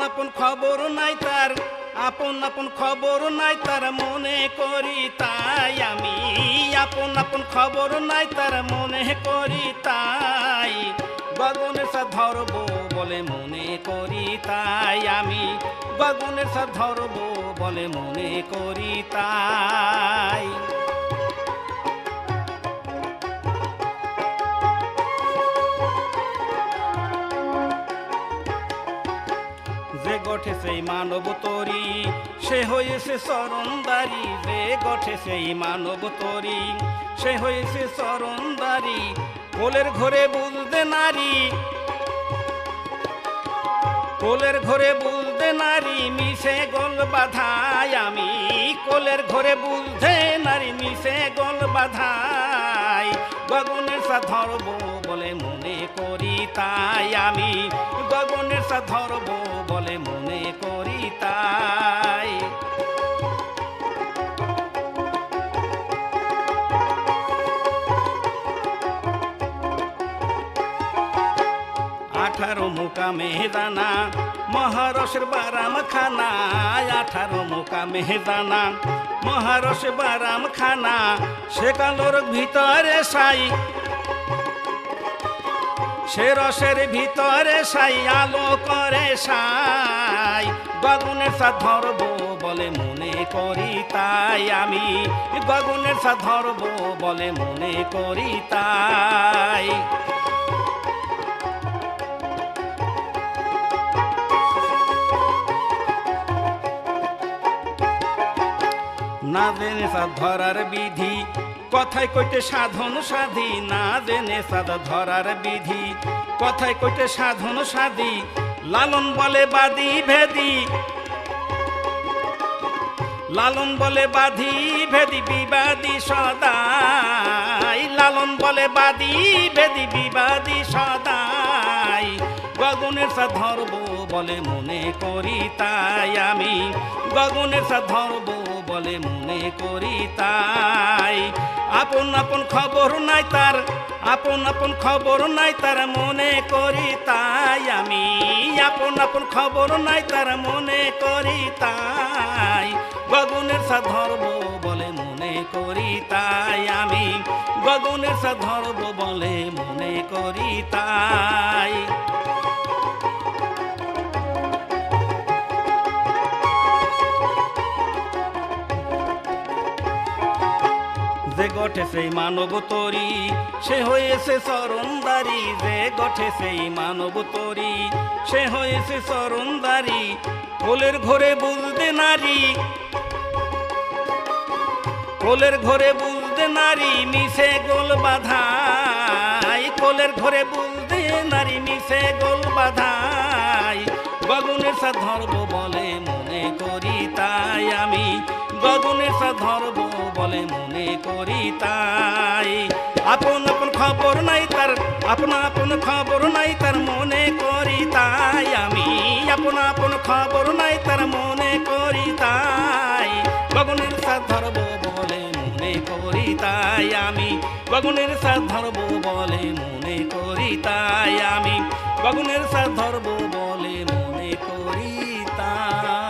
আপন খবর নাই তার, আপন আপন খবর নাই তার মনে করি তাই আমি, আপন আপন খবর নাই তার মনে করি তাই, গগনের সাথ ধরবো বলে মনে করি তাই আমি, গগনের সাথ ধরবো বলে মনে করি তাই। যে গঠে সেই মানব তরি সে হয়েছে চরণদারি, যে গঠে সেই মানব তরি সে হয়েছে চরণদারি, কোলের ঘরে বুঝতে নারী, কোলের ঘরে বুঝতে নারী মিশে গোল বাধাই আমি, কোলের ঘরে বুঝতে নারী মিশে গোল বাধাই, গগনের সাথ ধরবো বলে মনে করি তাই আমি, গগনের সাথ ধরবো বলে মনে করি তাই। 18 মুকামে দানা মহারসের বারাম খানা, 18 মুকামে দানা মহারস বারাম খানা, সে কালোর ভিতরে সাই, সে রসের ভিতরে সাই আলো করে সাই, গগনের সাথ ধরবো বলে মনে করি তাই আমি, গগনের সাথ ধরবো বলে মনে করি তাই। না জেনে সাধ ধরার বিধি কথায় কইতে সাধন সাধি, না জেনে সাধ ধরার বিধি কথায় কইতে সাধন সাধি, লালন বলে বাদী ভেদি, লালন বলে বাধি ভেদি বিবাদী সদাই, লালন বলে বাদী ভেদি বিবাদী সদাই, গগনের সাথ ধরবো বলে মনে করি তাই আমি, গগনের সাথ ধরবো বলে মনে করি তাই। আপন আপন খবর নাই তার, আপন আপন খবর নাই তার মনে করি তাই আমি, আপন আপন খবর নাই তার মনে করি তাই, গগনের সাথ ধরবো বলে মনে করি তাই আমি, গগনের সাথ ধরবো বলে মনে করি তাই। যে গঠে সেই মানব তরি সে হয়েছে চরণদারি, যে গঠে সেই মানব তরি সে হয়েছে চরণদারি, কোলের ঘরে বুঝতে নারী, কোলের ঘরে বুঝতে নারী মিশে গোল বাধাই, কোলের ঘরে বুঝতে নারী মিশে গোল বাধাই, গগনের সাথ ধরবো বলে মনে করি তাই আমি, গগনের সাথ ধরবো বলে মনে করি তাই। আপন আপন খবর নাই তার, আপন আপন খবর নাই তার মনে করি তাই আমি, আপন আপন খবর নাই তার মনে করি তাই, গগনের সাথ ধরবো বলে মনে করি তাই আমি, গগনের সাথ ধরবো বলে মনে করি তাই আমি, গগনের সাথ ধরবো বলে মনে করি তাই।